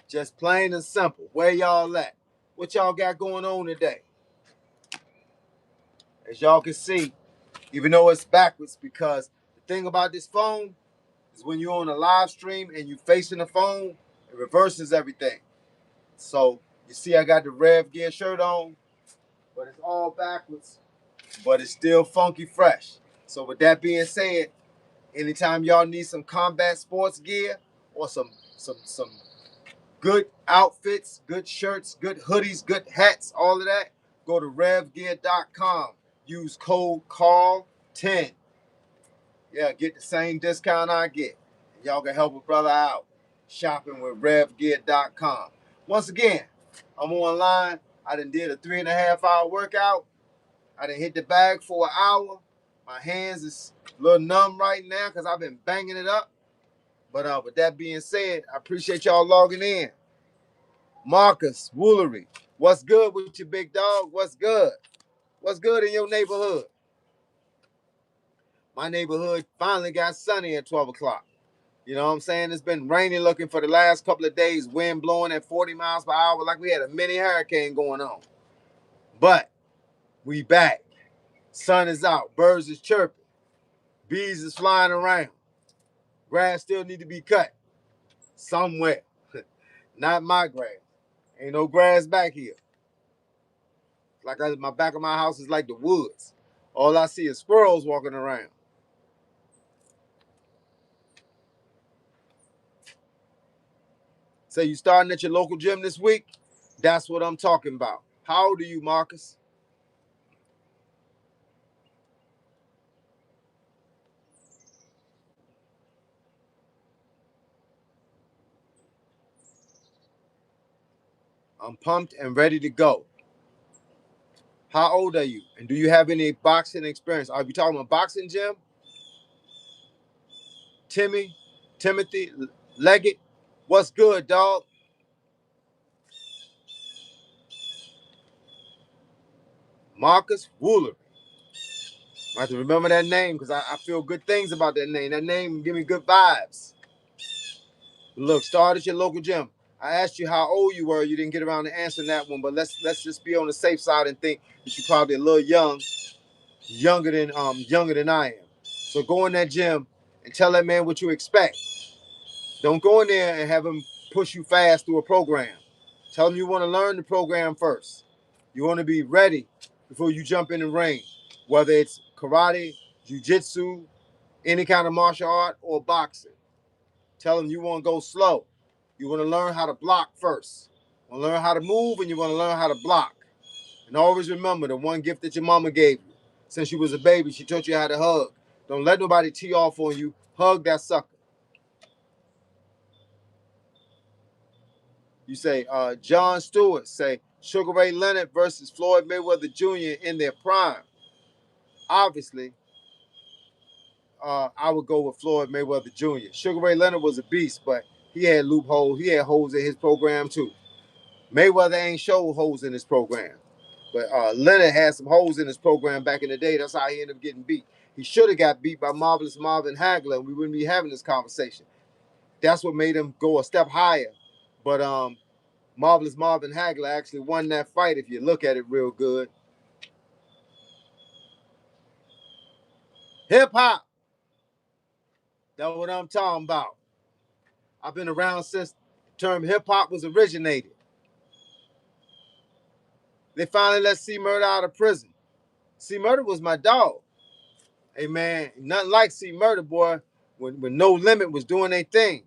Just plain and simple. Where y'all at? What y'all got going on today? As y'all can see, even though it's backwards, because the thing about this phone is when you're on a live stream and you facing the phone, it reverses everything. So you see I got the Rev Gear shirt on, but it's all backwards, but it's still funky fresh. So with that being said, anytime y'all need some combat sports gear or some good outfits, good shirts, good hoodies, good hats, all of that, go to revgear.com. Use code CARL10. Yeah, get the same discount I get. Y'all can help a brother out shopping with revgear.com. Once again, I'm online. I done did a 3.5 hour workout. I done hit the bag for an hour. My hands is a little numb right now because I've been banging it up. But with that being said, I appreciate y'all logging in. Marcus Woolery, what's good with you, big dog? What's good? What's good in your neighborhood? My neighborhood finally got sunny at 12 o'clock. You know what I'm saying? It's been rainy looking for the last couple of days, wind blowing at 40 miles per hour like we had a mini hurricane going on. But we back. Sun is out. Birds is chirping. Bees is flying around. Grass still need to be cut somewhere. Not my grass. Ain't no grass back here. My back of my house is like the woods. All I see is squirrels walking around. Say you starting at your local gym this week? That's what I'm talking about. How old are you, Marcus? I'm pumped and ready to go. How old are you? And do you have any boxing experience? Are you talking about boxing gym? Timothy Leggett, what's good, dog? Marcus Wooler. I have to remember that name because I feel good things about that name. That name give me good vibes. Look, start at your local gym. I asked you how old you were. You didn't get around to answering that one, but let's just be on the safe side and think that you're probably a little younger than I am. So go in that gym and tell that man what you expect. Don't go in there and have him push you fast through a program. Tell him you want to learn the program first. You want to be ready before you jump in the ring, whether it's karate, jiu-jitsu, any kind of martial art, or boxing. Tell him you want to go slow. You want to learn how to block first. You want to learn how to move, and you want to learn how to block. And always remember the one gift that your mama gave you. Since you was a baby, she taught you how to hug. Don't let nobody tee off on you. Hug that sucker. You say, John Stewart say Sugar Ray Leonard versus Floyd Mayweather Jr. in their prime. Obviously, I would go with Floyd Mayweather Jr. Sugar Ray Leonard was a beast, but he had loopholes. He had holes in his program too. Mayweather ain't showed holes in his program, but Leonard had some holes in his program back in the day. That's how he ended up getting beat. He should have got beat by Marvelous Marvin Hagler, and we wouldn't be having this conversation. That's what made him go a step higher. But Marvelous Marvin Hagler actually won that fight if you look at it real good. Hip hop. That's what I'm talking about. I've been around since the term hip hop was originated. They finally let C Murder out of prison. C Murder was my dog. Hey man, nothing like C Murder, boy, when No Limit was doing their thing.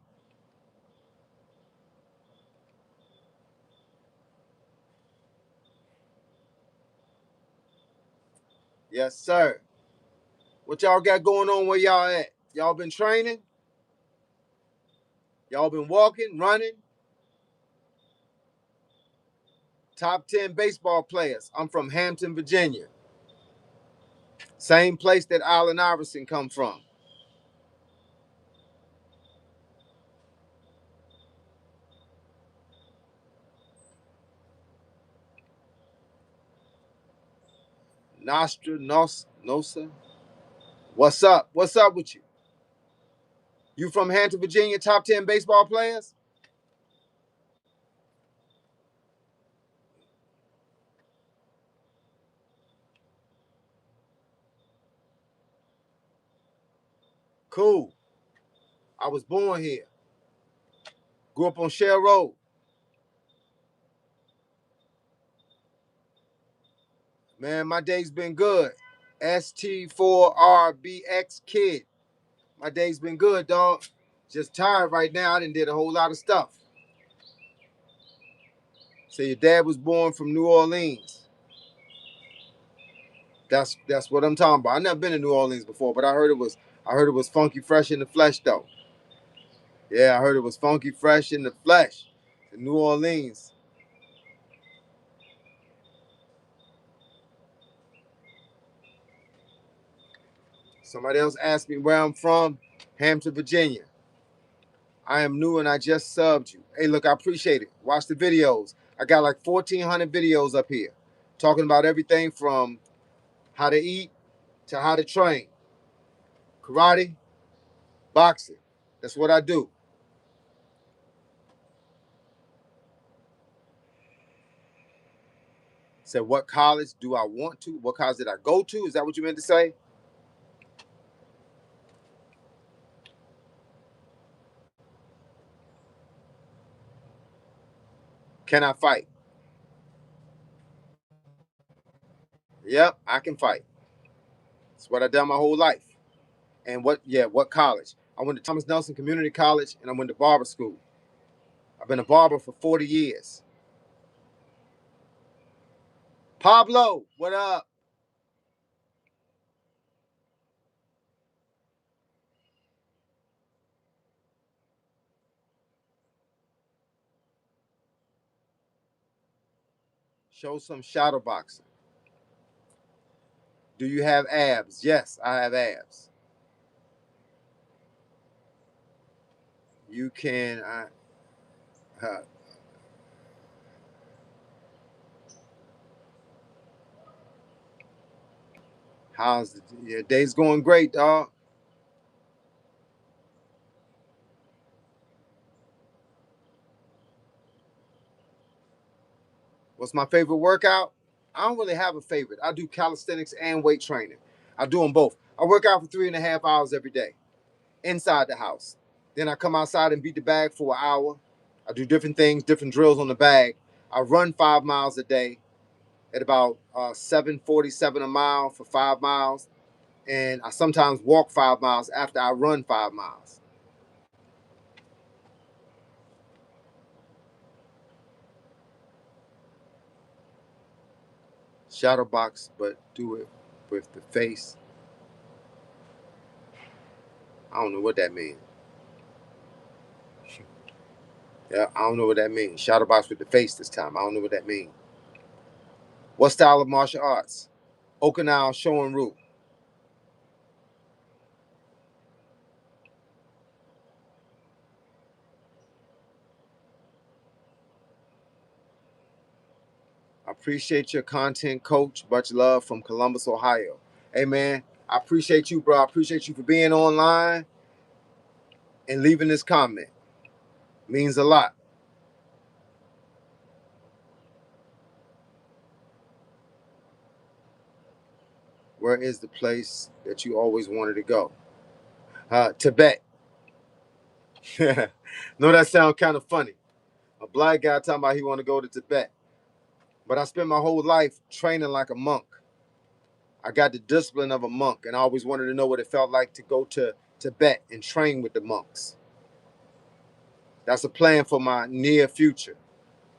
Yes, sir. What y'all got going on where y'all at? Y'all been training? Y'all been walking, running? Top 10 baseball players. I'm from Hampton, Virginia. Same place that Allen Iverson come from. Nostra Nosa. What's up? What's up with you? You from Hampton, Virginia, top 10 baseball players? Cool. I was born here. Grew up on Shell Road. Man, my day's been good. ST4RBX kid. My day's been good, dog. Just tired right now. I done did a whole lot of stuff. So your dad was born from New Orleans. That's what I'm talking about. I never been to New Orleans before, but I heard it was funky fresh in the flesh though. Yeah, I heard it was funky fresh in the flesh. In New Orleans. Somebody else asked me where I'm from. Hampton, Virginia. I am new and I just subbed you. Hey, look, I appreciate it. Watch the videos. I got like 1,400 videos up here talking about everything from how to eat to how to train. Karate, boxing. That's what I do. Said, what college do I want to? What college did I go to? Is that what you meant to say? Can I fight? Yep, I can fight. That's what I done my whole life. And what college? I went to Thomas Nelson Community College and I went to barber school. I've been a barber for 40 years. Pablo, what up? Show some shadow boxing. Do you have abs? Yes, I have abs. You can. Uh, your day's going great, dog? What's my favorite workout? I don't really have a favorite. I do calisthenics and weight training. I do them both. I work out for 3.5 hours every day inside the house. Then I come outside and beat the bag for an hour. I do different things, different drills on the bag. I run 5 miles a day at about 7:47 a mile for 5 miles, and I sometimes walk 5 miles after I run 5 miles. Shadow box, but do it with the face. I don't know what that means. Yeah, I don't know what that means. Shadow box with the face this time. I don't know what that means. What style of martial arts? Okinawa Shorin Ryu. I appreciate your content, coach. Much love from Columbus, Ohio. Hey, man, I appreciate you, bro. I appreciate you for being online and leaving this comment. Means a lot. Where is the place that you always wanted to go? Tibet. No, that sounds kind of funny. A black guy talking about he want to go to Tibet. But I spent my whole life training like a monk. I got the discipline of a monk, and I always wanted to know what it felt like to go to Tibet and train with the monks. That's a plan for my near future.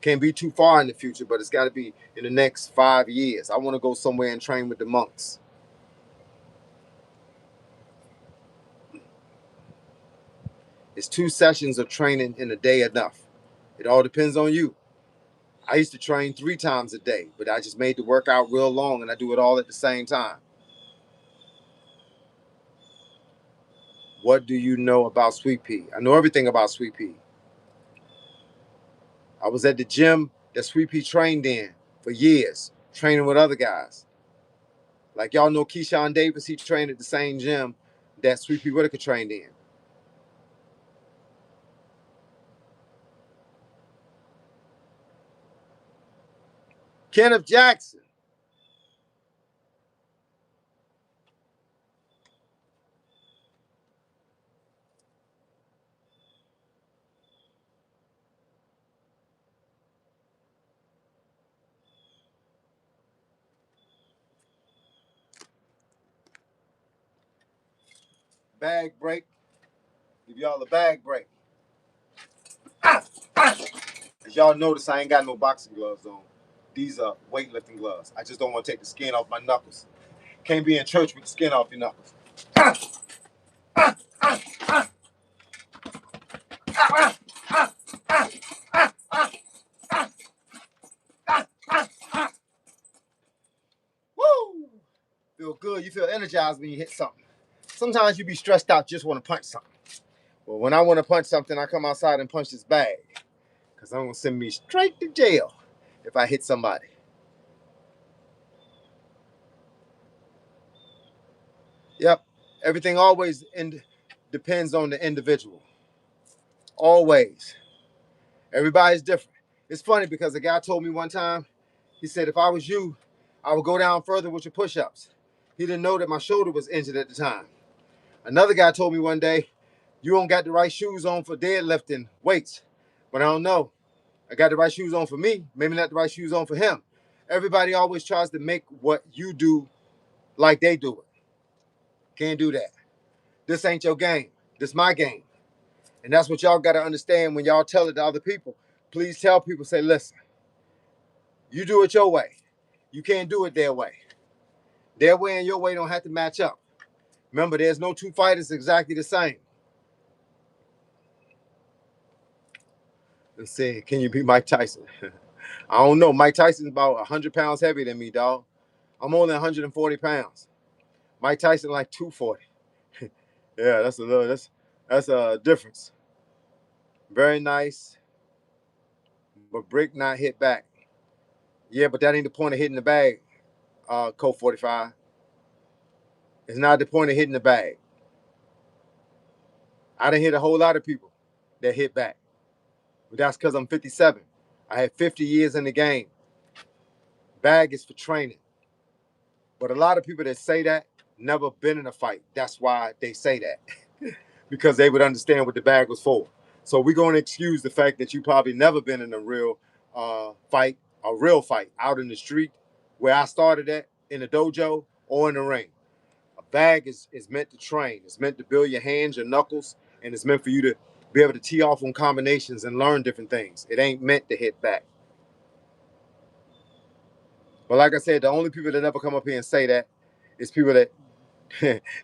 Can't be too far in the future, but it's got to be in the next 5 years. I want to go somewhere and train with the monks. It's 2 sessions of training in a day enough. It all depends on you. I used to train 3 times a day, but I just made the workout real long and I do it all at the same time. What do you know about Sweet Pea? I know everything about Sweet Pea. I was at the gym that Sweet Pea trained in for years, training with other guys. Like y'all know Keyshawn Davis, he trained at the same gym that Sweet Pea Whitaker trained in. Kenneth Jackson. bag break. Give y'all a bag break. Ah, ah. As y'all notice, I ain't got no boxing gloves on. These are weightlifting gloves. I just don't want to take the skin off my knuckles. Can't be in church with the skin off your knuckles. Ah, ah, ah, ah. Ah, ah, ah, ah, ah, ah, ah, ah, ah. Woo! Feel good. You feel energized when you hit something. Sometimes you be stressed out, just want to punch something. Well, when I want to punch something, I come outside and punch this bag. Because I'm going to send me straight to jail if I hit somebody. Yep. Everything always depends on the individual. Always. Everybody's different. It's funny because a guy told me one time, he said, if I was you, I would go down further with your push-ups. He didn't know that my shoulder was injured at the time. Another guy told me one day, you don't got the right shoes on for deadlifting weights. But I don't know. I got the right shoes on for me, maybe not the right shoes on for him. Everybody always tries to make what you do like they do it. Can't do that. This ain't your game. This my game. And that's what y'all got to understand when y'all tell it to other people. Please tell people, say, listen, you do it your way. You can't do it their way. Their way and your way don't have to match up. Remember, there's no two fighters exactly the same. Let's see, can you beat Mike Tyson? I don't know. Mike Tyson's about 100 pounds heavier than me, dog. I'm only 140 pounds. Mike Tyson like 240. Yeah, that's a difference. Very nice, but brick not hit back. Yeah, but that ain't the point of hitting the bag, Colt 45. It's not the point of hitting the bag. I done hit a whole lot of people that hit back. But that's because I'm 57. I had 50 years in the game. Bag is for training. But a lot of people that say that never been in a fight. That's why they say that. Because they would understand what the bag was for. So we're going to excuse the fact that you probably never been in a real fight, out in the street where I started at, in the dojo or in the ring. A bag is meant to train. It's meant to build your hands, your knuckles, and it's meant for you to be able to tee off on combinations and learn different things. It ain't meant to hit back. But like I said, the only people that ever come up here and say that is people that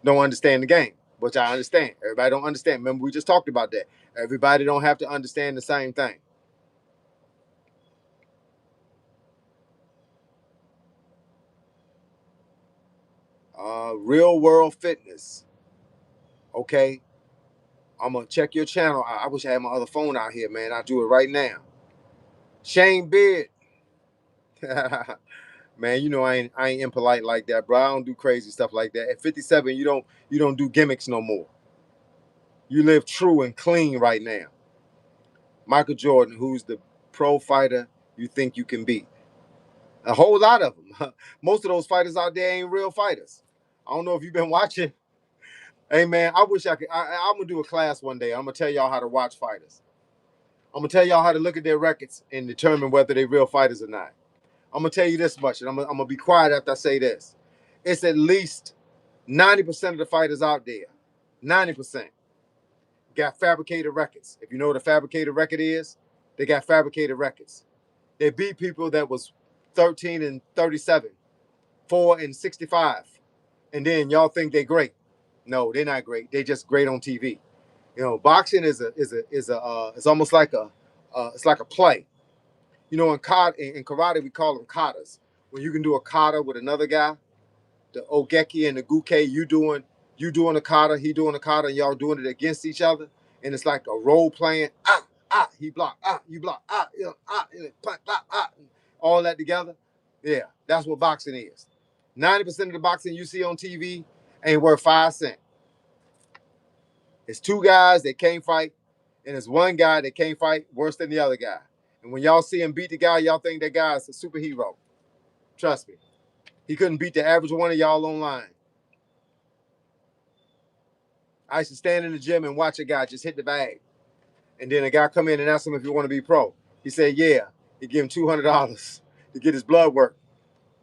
don't understand the game, which I understand. Everybody don't understand. Remember, we just talked about that. Everybody don't have to understand the same thing. Real World Fitness. Okay. I'm going to check your channel. I wish I had my other phone out here, man. I'll do it right now. Shane Beard. Man, you know I ain't impolite like that, bro. I don't do crazy stuff like that. At 57, you don't do gimmicks no more. You live true and clean right now. Michael Jordan, who's the pro fighter you think you can beat? A whole lot of them. Most of those fighters out there ain't real fighters. I don't know if you've been watching. Hey, man, I wish I could. I'm going to do a class one day. I'm going to tell y'all how to watch fighters. I'm going to tell y'all how to look at their records and determine whether they're real fighters or not. I'm going to tell you this much, and I'm going to be quiet after I say this. It's at least 90% of the fighters out there, 90%, got fabricated records. If you know what a fabricated record is, they got fabricated records. They beat people that was 13 and 37, 4 and 65, and then y'all think they're great. No, they're not great. They're just great on TV. You know, boxing is it's almost like it's like a play. You know, in karate we call them katas. When you can do a kata with another guy, the ogeki and the guke, you doing a kata, he doing a kata, and y'all doing it against each other, and it's like a role playing. He block, you block, punch, all that together. Yeah, that's what boxing is. 90% of the boxing you see on TV ain't worth 5 cents. It's two guys that can't fight, and it's one guy that can't fight worse than the other guy. And when y'all see him beat the guy, y'all think that guy is a superhero. Trust me. He couldn't beat the average one of y'all online. I used to stand in the gym and watch a guy just hit the bag. And then a guy come in and ask him if he want to be pro. He said, yeah. He give him $200 to get his blood work.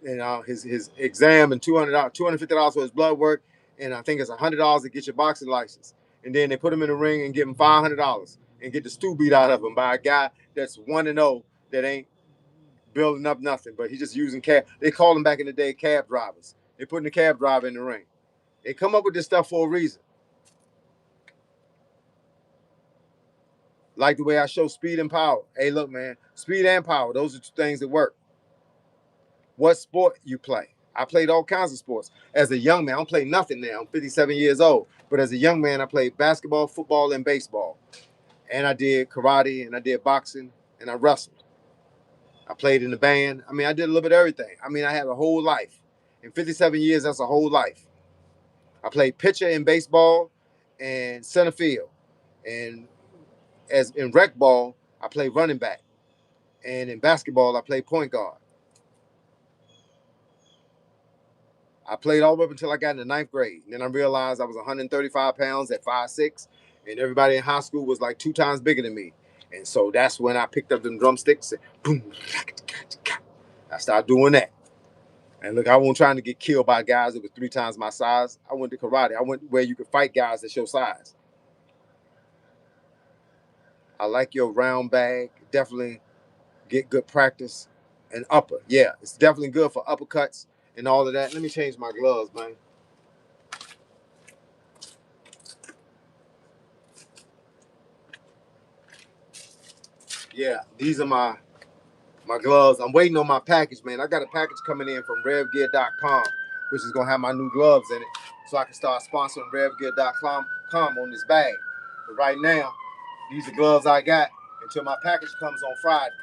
And his exam and $250 for his blood work. and I think it's $100 to get your boxing license. And then they put him in the ring and give him $500 and get the stew beat out of him by a guy that's 1-0 that ain't building up nothing, but he just using cab. They called them back in the day cab drivers. They putting the cab driver in the ring. They come up with this stuff for a reason. Like the way I show speed and power. Hey, look, man, speed and power, those are two things that work. What sport you play? I played all kinds of sports. As a young man, I don't play nothing now. I'm 57 years old. But as a young man, I played basketball, football, and baseball. And I did karate, and I did boxing, and I wrestled. I played in the band. I mean, I did a little bit of everything. I mean, I had a whole life. In 57 years, that's a whole life. I played pitcher in baseball and center field. And as in rec ball, I played running back. And in basketball, I played point guard. I played all the way up until I got in the ninth grade. And then I realized I was 135 pounds at 5'6", and everybody in high school was like 2 times bigger than me. And so that's when I picked up them drumsticks and boom, I started doing that. And look, I wasn't trying to get killed by guys that were 3 times my size. I went to karate. I went where you could fight guys that show size. I like your round bag. Definitely get good practice. And upper. Yeah, it's definitely good for uppercuts and all of that. Let me change my gloves, man. Yeah, these are my gloves. I'm waiting on my package, man. I got a package coming in from RevGear.com, which is gonna have my new gloves in it, so I can start sponsoring RevGear.com on this bag. But right now, these are gloves I got until my package comes on Friday.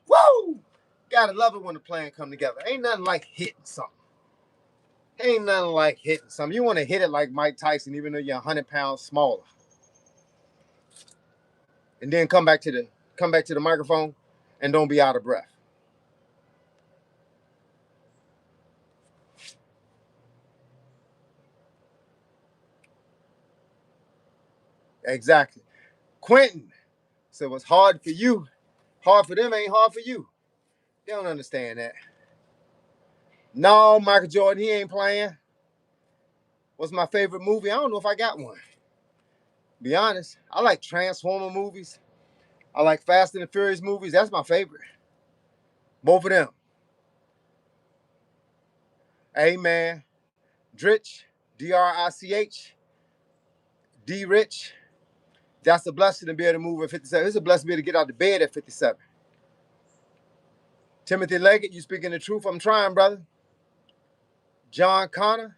Woo! Gotta love it when the plan come together. Ain't nothing like hitting something. Ain't nothing like hitting something. You want to hit it like Mike Tyson, even though you're 100 pounds smaller. And then come back to the microphone and don't be out of breath. Exactly. Quentin said, what's hard for you, hard for them ain't hard for you. They don't understand that. No, Michael Jordan, he ain't playing. What's my favorite movie? I don't know if I got one. Be honest, I like Transformer movies. I like Fast and the Furious movies. That's my favorite. Both of them. Hey, man. Drich, D-R-I-C-H, D-Rich. That's a blessing to be able to move at 57. It's a blessing to be able to get out of bed at 57. Timothy Leggett, you speaking the truth. I'm trying, brother. John Connor,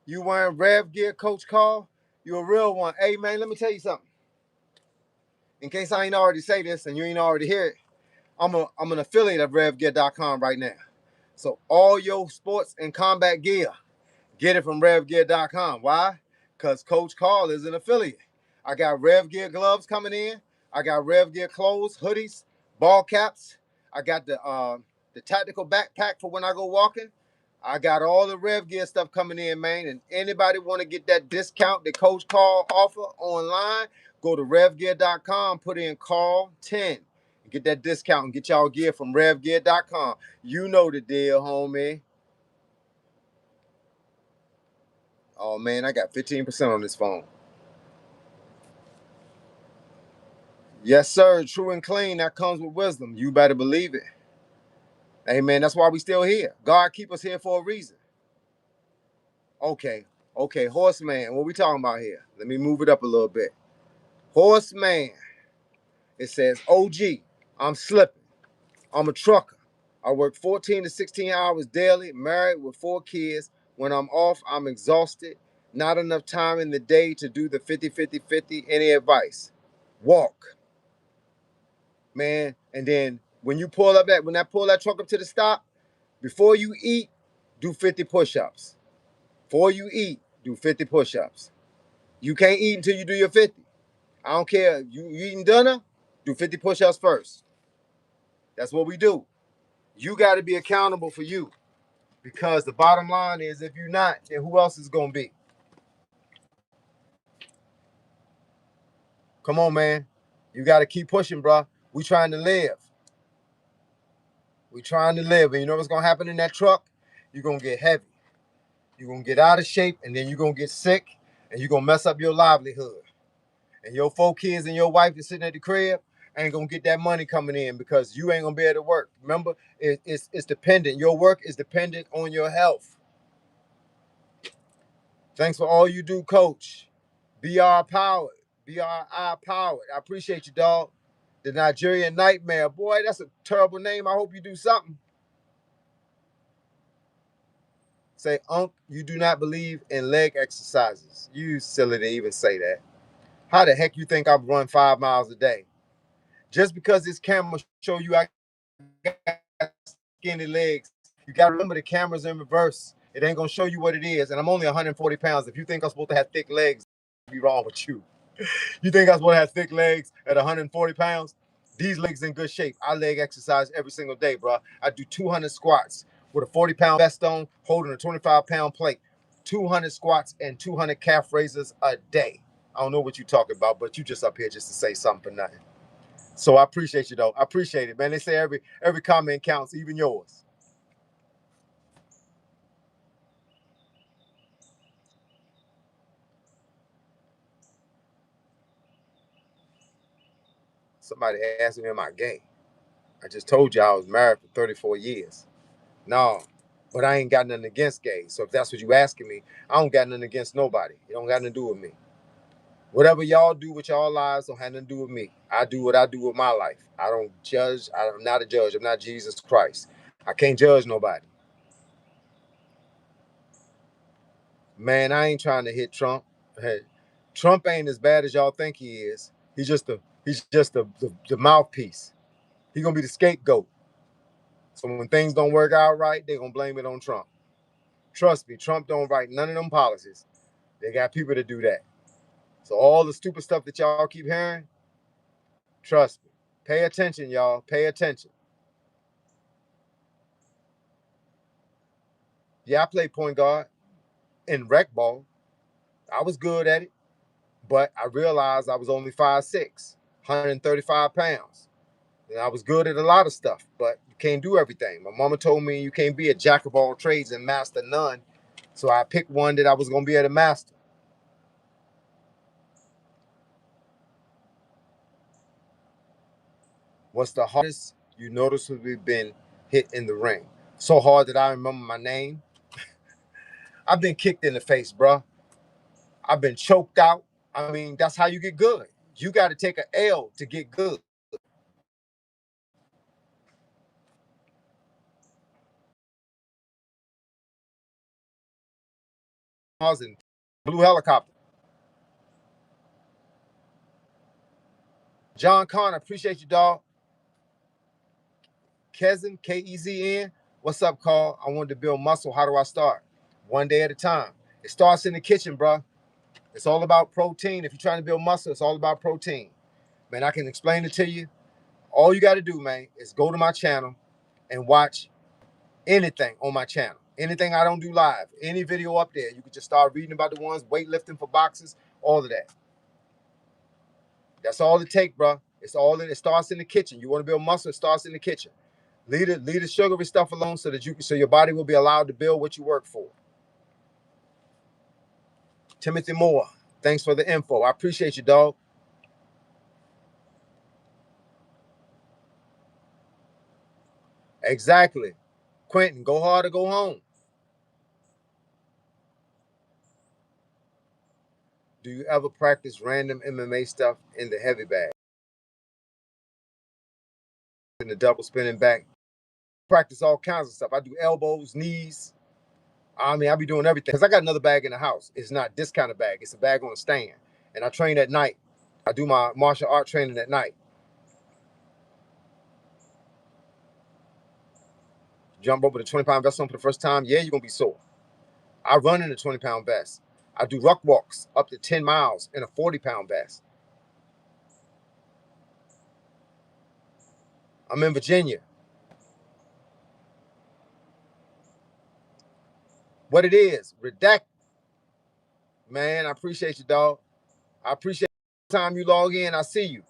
you wearing Rev Gear, Coach Carl. You a real one. Hey, man, let me tell you something. In case I ain't already say this and you ain't already hear it, I'm an affiliate of RevGear.com right now. So all your sports and combat gear, get it from RevGear.com. Why? Because Coach Carl is an affiliate. I got Rev Gear gloves coming in. I got Rev Gear clothes, hoodies, ball caps. I got the tactical backpack for when I go walking. I got all the Rev Gear stuff coming in, man. And anybody want to get that discount that Coach Carl offer online, go to RevGear.com, put in Carl10. Get that discount and get y'all gear from RevGear.com. You know the deal, homie. Oh, man, I got 15% on this phone. Yes, sir. True and clean. That comes with wisdom. You better believe it. Amen. That's why we still here. God keep us here for a reason. Okay. Horseman. What we talking about here? Let me move it up a little bit. Horseman. It says, OG, I'm slipping. I'm a trucker. I work 14 to 16 hours daily, married with 4 kids. When I'm off, I'm exhausted. Not enough time in the day to do the 50-50-50. Any advice? Walk, man. And then when you pull that truck up to the stop, before you eat, do 50 push-ups. Before you eat, do 50 push-ups. You can't eat until you do your 50. I don't care. You eating dinner, do 50 push-ups first. That's what we do. You got to be accountable for you, because the bottom line is, if you're not, then who else is gonna be? Come on, man. You got to keep pushing, bro. We trying to live. We trying to live, and you know what's gonna happen in that truck? You're gonna get heavy. You're gonna get out of shape, and then you're gonna get sick, and you're gonna mess up your livelihood. And your 4 kids and your wife is sitting at the crib ain't gonna get that money coming in, because you ain't gonna be able to work. Remember, it's dependent. Your work is dependent on your health. Thanks for all you do, Coach. BR Powered. BRI Powered. I appreciate you, dog. The Nigerian Nightmare. Boy, that's a terrible name. I hope you do something. Say, Unc, you do not believe in leg exercises. You silly to even say that. How the heck you think I run 5 miles a day? Just because this camera show you I got skinny legs, you got to remember the camera's in reverse. It ain't going to show you what it is. And I'm only 140 pounds. If you think I'm supposed to have thick legs, be wrong with you. You think I'm supposed to have thick legs at 140 pounds? These legs in good shape. I leg exercise every single day, bro. I do 200 squats with a 40-pound vest on, holding a 25-pound plate. 200 squats and 200 calf raises a day. I don't know what you're talking about, but you just up here just to say something for nothing. So I appreciate you, though. I appreciate it, man. They say every comment counts, even yours. Somebody asked me, am I gay? I just told you I was married for 34 years. No, but I ain't got nothing against gays. So if that's what you asking me, I don't got nothing against nobody. It don't got nothing to do with me. Whatever y'all do with y'all lives don't have nothing to do with me. I do what I do with my life. I don't judge. I'm not a judge. I'm not Jesus Christ. I can't judge nobody. Man, I ain't trying to hit Trump. Hey, Trump ain't as bad as y'all think he is. He's just the mouthpiece. He gonna be the scapegoat. So when things don't work out right, they gonna blame it on Trump. Trust me, Trump don't write none of them policies. They got people to do that. So all the stupid stuff that y'all keep hearing, trust me. Pay attention, y'all. Pay attention. Yeah, I played point guard in rec ball. I was good at it, but I realized I was only 5'6", 135 pounds. And I was good at a lot of stuff, but you can't do everything. My mama told me you can't be a jack of all trades and master none. So I picked one that I was going to be able to master. What's the hardest you noticeably been hit in the ring? So hard that I remember my name. I've been kicked in the face, bro. I've been choked out. I mean, that's how you get good. You got to take an L to get good. I was in blue helicopter. John Connor, appreciate you, dog. Kezin, K-E-Z-N. What's up, Carl? I wanted to build muscle. How do I start? One day at a time. It starts in the kitchen, bro. It's all about protein. If you're trying to build muscle, it's all about protein. Man, I can explain it to you. All you got to do, man, is go to my channel and watch anything on my channel. Anything I don't do live, any video up there, you can just start reading about the ones, weightlifting for boxes, all of that. That's all it takes, bro. It starts in the kitchen. You want to build muscle, it starts in the kitchen. Leave the sugary stuff alone so your body will be allowed to build what you work for. Timothy Moore, thanks for the info. I appreciate you, dog. Exactly. Quentin, go hard or go home. Do you ever practice random MMA stuff in the heavy bag? In the double spinning back? Practice all kinds of stuff. I do elbows, knees. I mean, I be doing everything. Because I got another bag in the house. It's not this kind of bag. It's a bag on a stand. And I train at night. I do my martial art training at night. Jump over the 20-pound vest on for the first time, yeah, you're going to be sore. I run in a 20-pound vest. I do ruck walks up to 10 miles in a 40-pound vest. I'm in Virginia. What it is, redact, man. I appreciate you, dog. I appreciate the time you log in. I see you.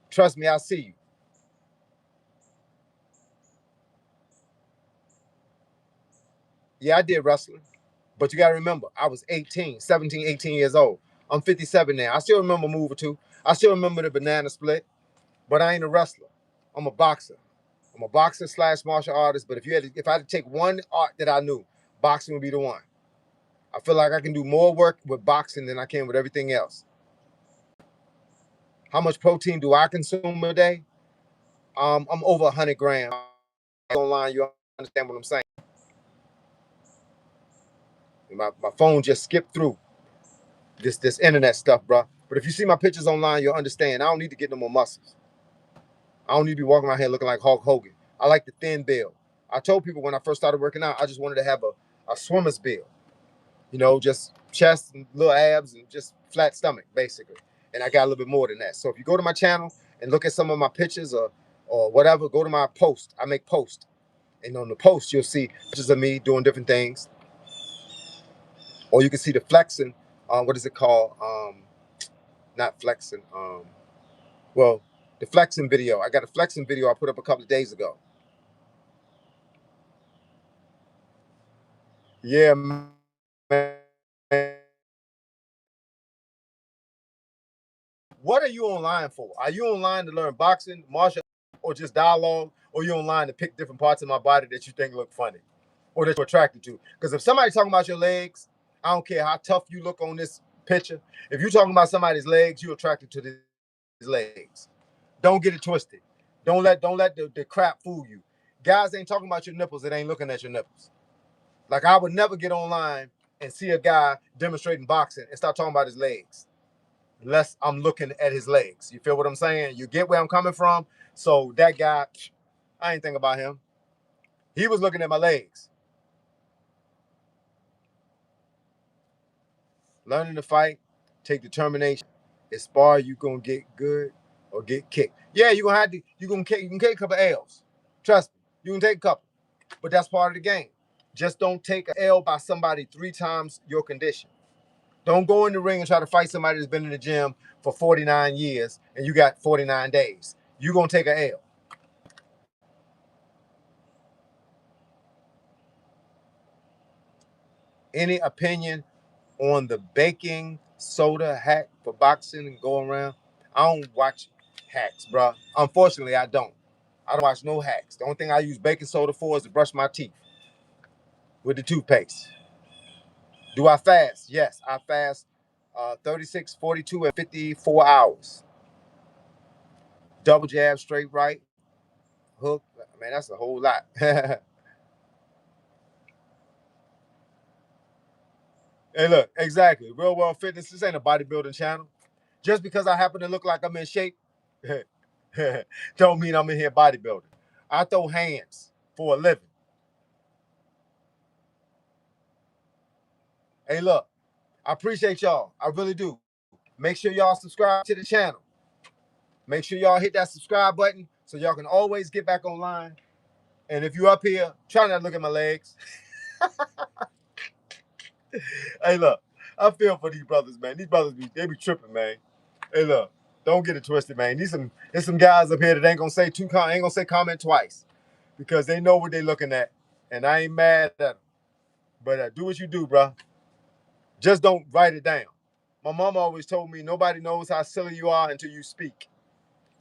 Trust me, I see you. Yeah, I did wrestling. But you got to remember, I was 18, 17, 18 years old. I'm 57 now. I still remember a move or two. I still remember the banana split, but I ain't a wrestler. I'm a boxer. I'm a boxer slash martial artist. But if I had to take one art that I knew, boxing would be the one. I feel like I can do more work with boxing than I can with everything else. How much protein do I consume a day? I'm over 100 grams. Online, you understand what I'm saying? My phone just skipped through this internet stuff, bro. But if you see my pictures online, you'll understand. I don't need to get no more muscles. I don't need to be walking around here looking like Hulk Hogan. I like the thin build. I told people when I first started working out, I just wanted to have a swimmer's build. You know, just chest and little abs and just flat stomach, basically. And I got a little bit more than that. So if you go to my channel and look at some of my pictures or whatever, go to my post. I make posts. And on the post, you'll see pictures of me doing different things. Or you can see the flexing. What is it called? Not flexing. Well, the flexing video. I got a flexing video I put up a couple of days ago. Yeah, man. What are you online for? Are you online to learn boxing, martial, or just dialogue? Or you online to pick different parts of my body that you think look funny or that you're attracted to? Because if somebody's talking about your legs, I don't care how tough you look on this picture. If you're talking about somebody's legs, you're attracted to his legs. Don't get it twisted. Don't let the crap fool you. Guys ain't talking about your nipples. It ain't looking at your nipples. Like I would never get online and see a guy demonstrating boxing and start talking about his legs unless I'm looking at his legs. You feel what I'm saying? You get where I'm coming from? So that guy, I ain't think about him. He was looking at my legs. Learning to fight, take determination. As spar, you gonna get good or get kicked. Yeah, you can take a couple L's. Trust me, you can take a couple. But that's part of the game. Just don't take an L by somebody 3 times your condition. Don't go in the ring and try to fight somebody that's been in the gym for 49 years and you got 49 days. You're going to take an L. Any opinion on the baking soda hack for boxing and going around? I don't watch hacks, bro. Unfortunately, I don't. I don't watch no hacks. The only thing I use baking soda for is to brush my teeth with the toothpaste. Do I fast? Yes, I fast 36, 42, and 54 hours. Double jab, straight right, hook. Man, that's a whole lot. Hey, look, exactly. Real World Fitness, this ain't a bodybuilding channel. Just because I happen to look like I'm in shape, don't mean I'm in here bodybuilding. I throw hands for a living. Hey, look, I appreciate y'all. I really do. Make sure y'all subscribe to the channel. Make sure y'all hit that subscribe button so y'all can always get back online. And if you up here, try not to look at my legs. Hey, look, I feel for these brothers, man. These brothers they be tripping, man. Hey, look, don't get it twisted, man. There's some guys up here that ain't gonna say comment twice because they know what they looking at, and I ain't mad at them. But do what you do, bro. Just don't write it down. My mama always told me nobody knows how silly you are until you speak.